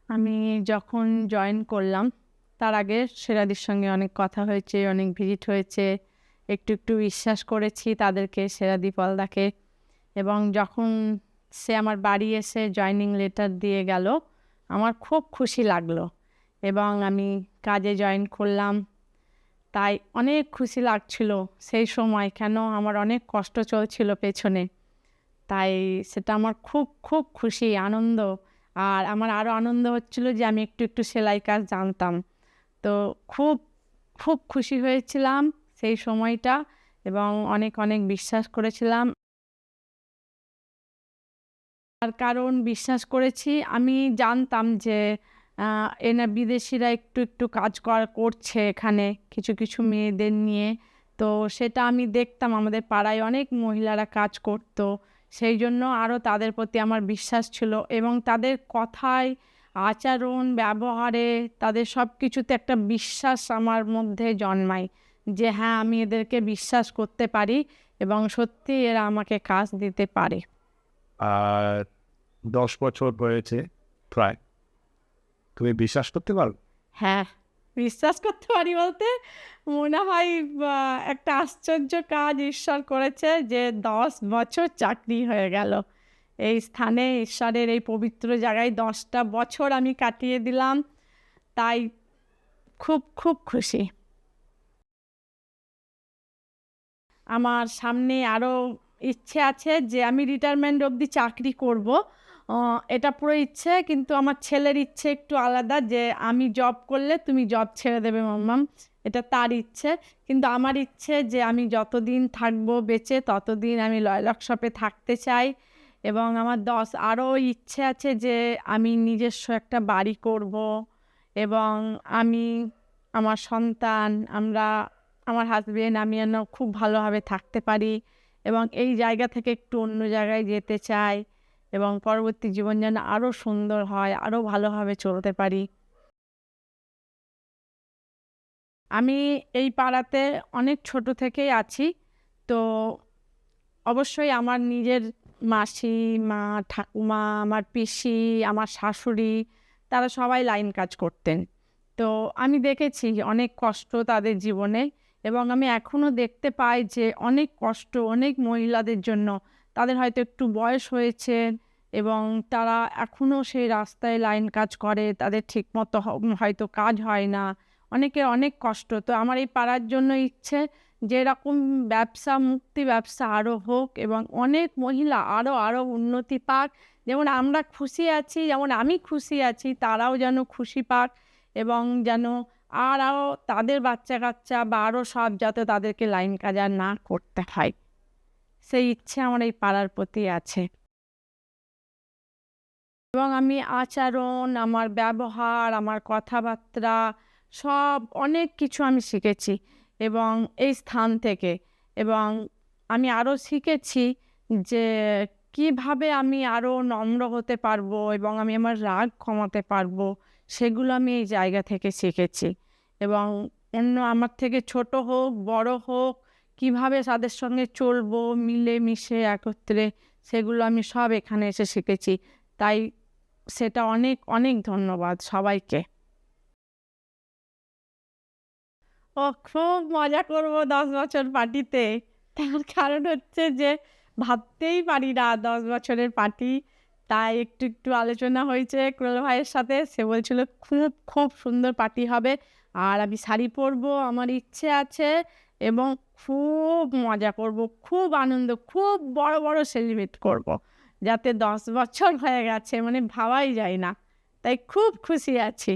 আমি যখন জয়েন করলাম তার আগে সেরাদির সঙ্গে অনেক কথা হয়েছে, অনেক ভিজিট হয়েছে। একটু একটু বিশ্বাস করেছি তাদেরকে, সেরাদি পলদাকে। এবং যখন সে আমার বাড়ি এসে জয়েনিং লেটার দিয়ে গেল, আমার খুব খুশি লাগলো। এবং আমি কাজে জয়েন করলাম, তাই অনেক খুশি লাগছিল সেই সময়। কেন, আমার অনেক কষ্ট চলছিল পেছনে, তাই সেটা আমার খুব খুব খুশি, আনন্দ। আর আমার আরও আনন্দ হচ্ছিল যে আমি একটু একটু সেলাই কাজ জানতাম। তো খুব খুব খুশি হয়েছিলাম সেই সময়টা, এবং অনেক অনেক বিশ্বাস করেছিলাম। তার কারণ বিশ্বাস করেছি, আমি জানতাম যে এনা বিদেশিরা একটু একটু কাজ করছে এখানে কিছু কিছু মেয়েদের নিয়ে। তো সেটা আমি দেখতাম, আমাদের পাড়ায় অনেক মহিলারা কাজ করতো। সেই জন্য আরও তাদের প্রতি আমার বিশ্বাস ছিল, এবং তাদের কথায়, আচরণ, ব্যবহারে, তাদের সব কিছুতে একটা বিশ্বাস আমার মধ্যে জন্মায় যে হ্যাঁ, আমি এদেরকে বিশ্বাস করতে পারি এবং সত্যি এরা আমাকে কাজ দিতে পারে। আর 10 বছর হয়েছে প্রায়, তুমি বিশ্বাস করতে পারো? হ্যাঁ, বিশ্বাস করতে পারি বলতে মনে হয় একটা আশ্চর্য কাজ ঈশ্বর করেছে যে 10 বছর চাকরি হয়ে গেল এই স্থানে। ঈশ্বরের এই পবিত্র জায়গায় 10টা বছর আমি কাটিয়ে দিলাম, তাই খুব খুব খুশি। আমার সামনে আরও ইচ্ছে আছে যে আমি রিটায়ারমেন্ট অবধি চাকরি করব। এটা পুরো ইচ্ছে, কিন্তু আমার ছেলের ইচ্ছে একটু আলাদা, যে আমি জব করলে তুমি জব ছেড়ে দেবে মাম্মাম, এটা তার ইচ্ছে। কিন্তু আমার ইচ্ছে যে আমি যতদিন থাকবো বেঁচে ততদিন আমি লয়লক শপে থাকতে চাই। এবং আমার আরও ইচ্ছে আছে যে আমি নিজস্ব একটা বাড়ি করব, এবং আমি, আমার সন্তান, আমরা, আমার হাজবেন্ড, আমি যেন খুব ভালোভাবে থাকতে পারি, এবং এই জায়গা থেকে একটু অন্য জায়গায় যেতে চাই, এবং পরবর্তী জীবন যেন আরও সুন্দর হয়, আরও ভালোভাবে চলতে পারি। আমি এই পাড়াতে অনেক ছোট থেকেই আছি। তো অবশ্যই আমার নিজের মাসি, মা, ঠাকুমা, আমার পিসি, আমার শাশুড়ি, তারা সবাই লাইন কাজ করতেন। তো আমি দেখেছি অনেক কষ্ট তাদের জীবনে, এবং আমি এখনও দেখতে পাই যে অনেক কষ্ট অনেক মহিলাদের জন্য। তাদের হয়তো একটু বয়স হয়েছে এবং তারা এখনও সেই রাস্তায় লাইন কাজ করে, তাদের ঠিকমতো হয়তো কাজ হয় না, অনেকের অনেক কষ্ট। তো আমার এই পাড়ার জন্য ইচ্ছে যে এরকম ব্যবসা, মুক্তি ব্যবসা আরও হোক, এবং অনেক মহিলা আরও আরও উন্নতি পাক। যেমন আমরা খুশি আছি, যেমন আমি খুশি আছি, তারাও যেন খুশি পাক, এবং যেন আরও তাদের বাচ্চা কাচ্চা বা আরও সব যাতে তাদেরকে লাইন কাজ আর না করতে হয়, সেই ইচ্ছে আমার এই পাড়ার প্রতি আছে। এবং আমি আচরণ, আমার ব্যবহার, আমার কথাবার্তা, সব অনেক কিছু আমি শিখেছি এবং এই স্থান থেকে। এবং আমি আরও শিখেছি যে কিভাবে আমি আরও নম্র হতে পারবো এবং আমি আমার রাগ কমাতে পারবো, সেগুলো আমি এই জায়গা থেকে শিখেছি। এবং অন্য আমার থেকে ছোট হোক বড় হোক, কিভাবে তাদের সঙ্গে চলবো মিলে মিশে একত্রে, সেগুলো আমি সব এখানে এসে শিখেছি। তাই সেটা অনেক অনেক ধন্যবাদ সবাইকে। ও, খুব মজা করব 10 বছর পার্টিতে। তার কারণ হচ্ছে যে ভাবতেই পারি না 10 বছরের পার্টি। তাই একটু একটু আলোচনা হয়েছে কুড়েল ভাইয়ের সাথে, সে বলছিল খুব খুব সুন্দর পার্টি হবে, আর আমি শাড়ি পরবো, আমার ইচ্ছে আছে, এবং খুব মজা করব, খুব আনন্দ, খুব বড় বড় সেলিব্রেট করব, যাতে 10 বছর হয়ে গেছে মানে ভাবাই যায় না। তাই খুব খুশি আছি।